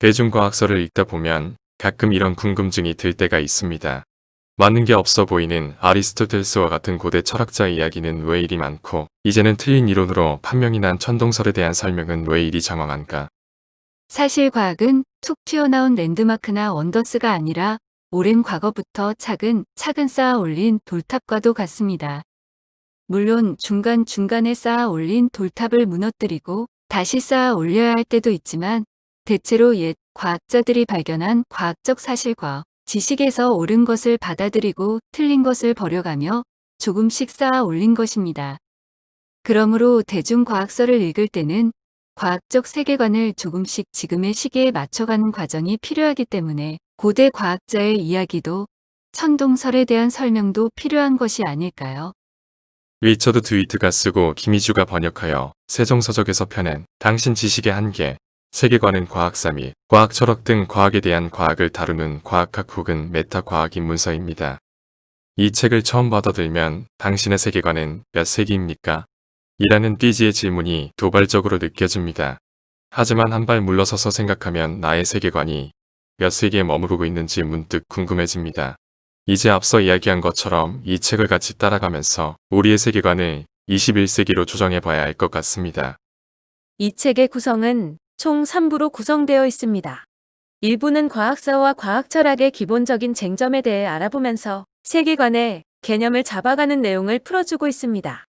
대중과학서를 읽다 보면 가끔 이런 궁금증이 들 때가 있습니다. 맞는 게 없어 보이는 아리스토텔스와 같은 고대 철학자의 이야기는 왜 이리 많고, 이제는 틀린 이론으로 판명이 난 천동설에 대한 설명은 왜 이리 장황한가? 사실 과학은 툭 튀어나온 랜드마크나 원더스가 아니라 오랜 과거부터 차근차근 쌓아 올린 돌탑과도 같습니다. 물론 중간중간에 쌓아 올린 돌탑을 무너뜨리고 다시 쌓아 올려야 할 때도 있지만, 대체로 옛 과학자들이 발견한 과학적 사실과 지식에서 옳은 것을 받아들이고 틀린 것을 버려가며 조금씩 쌓아 올린 것입니다. 그러므로 대중과학서를 읽을 때는 과학적 세계관을 조금씩 지금의 시기에 맞춰가는 과정이 필요하기 때문에 고대 과학자의 이야기도 천동설에 대한 설명도 필요한 것이 아닐까요? 리처드 드위트가 쓰고 김희주가 번역하여 세종서적에서 펴낸 당신 지식의 한계, 세계관은 과학사 및 과학 철학 등 과학에 대한 과학을 다루는 과학학 혹은 메타과학 입문서입니다. 이 책을 처음 받아들면 당신의 세계관은 몇 세기입니까? 이라는 삐지의 질문이 도발적으로 느껴집니다. 하지만 한 발 물러서서 생각하면 나의 세계관이 몇 세기에 머무르고 있는지 문득 궁금해집니다. 이제 앞서 이야기한 것처럼 이 책을 같이 따라가면서 우리의 세계관을 21세기로 조정해 봐야 할 것 같습니다. 이 책의 구성은 총 3부로 구성되어 있습니다. 1부는 과학사와 과학철학의 기본적인 쟁점에 대해 알아보면서 세계관의 개념을 잡아가는 내용을 풀어주고 있습니다.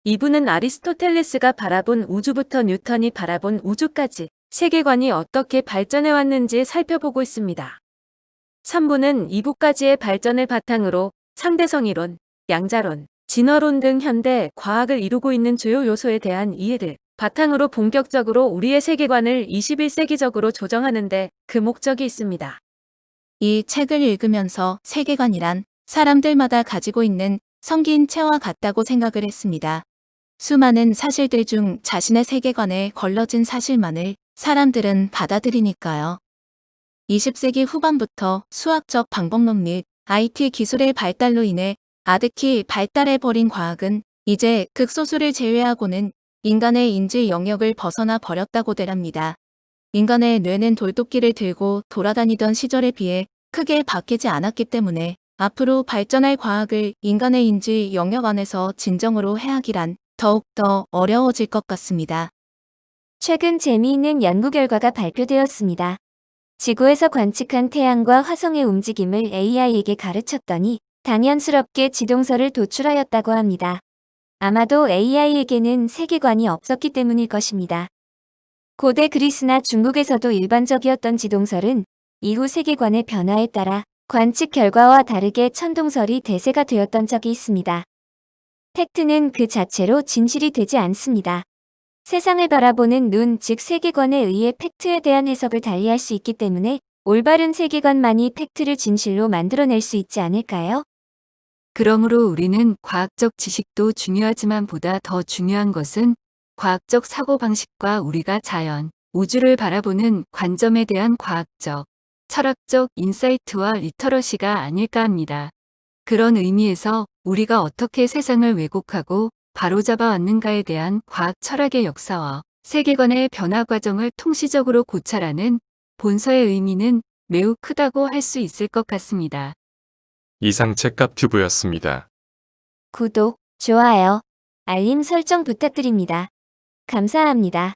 2부는 아리스토텔레스가 바라본 우주부터 뉴턴이 바라본 우주까지 세계관이 어떻게 발전해왔는지 살펴보고 있습니다. 3부는 이부까지의 발전을 바탕으로 상대성 이론, 양자론, 진화론 등 현대 과학을 이루고 있는 주요 요소에 대한 이해를 바탕으로 본격적으로 우리의 세계관을 21세기적으로 조정하는 데 그 목적이 있습니다. 이 책을 읽으면서 세계관이란 사람들마다 가지고 있는 성긴 채와 같다고 생각을 했습니다. 수많은 사실들 중 자신의 세계관에 걸러진 사실만을 사람들은 받아들이니까요. 20세기 후반부터 수학적 방법론 및 IT 기술의 발달로 인해 아득히 발달해버린 과학은 이제 극소수를 제외하고는 인간의 인지 영역을 벗어나 버렸다고들 합니다. 인간의 뇌는 돌도끼를 들고 돌아다니던 시절에 비해 크게 바뀌지 않았기 때문에 앞으로 발전할 과학을 인간의 인지 영역 안에서 진정으로 해하기란 더욱더 어려워질 것 같습니다. 최근 재미있는 연구 결과가 발표되었습니다. 지구에서 관측한 태양과 화성의 움직임을 AI에게 가르쳤더니 당연스럽게 지동설을 도출하였다고 합니다. 아마도 AI에게는 세계관이 없었기 때문일 것입니다. 고대 그리스나 중국에서도 일반적이었던 지동설은 이후 세계관의 변화에 따라 관측 결과와 다르게 천동설이 대세가 되었던 적이 있습니다. 팩트는 그 자체로 진실이 되지 않습니다. 세상을 바라보는 눈, 즉 세계관에 의해 팩트에 대한 해석을 달리할 수 있기 때문에 올바른 세계관만이 팩트를 진실로 만들어낼 수 있지 않을까요? 그러므로 우리는 과학적 지식도 중요하지만 보다 더 중요한 것은 과학적 사고방식과 우리가 자연, 우주를 바라보는 관점에 대한 과학적, 철학적 인사이트와 리터러시가 아닐까 합니다. 그런 의미에서 우리가 어떻게 세상을 왜곡하고 바로잡아 왔는가에 대한 과학 철학의 역사와 세계관의 변화 과정을 통시적으로 고찰하는 본서의 의미는 매우 크다고 할 수 있을 것 같습니다. 이상 책값 튜브였습니다. 구독, 좋아요, 알림 설정 부탁드립니다. 감사합니다.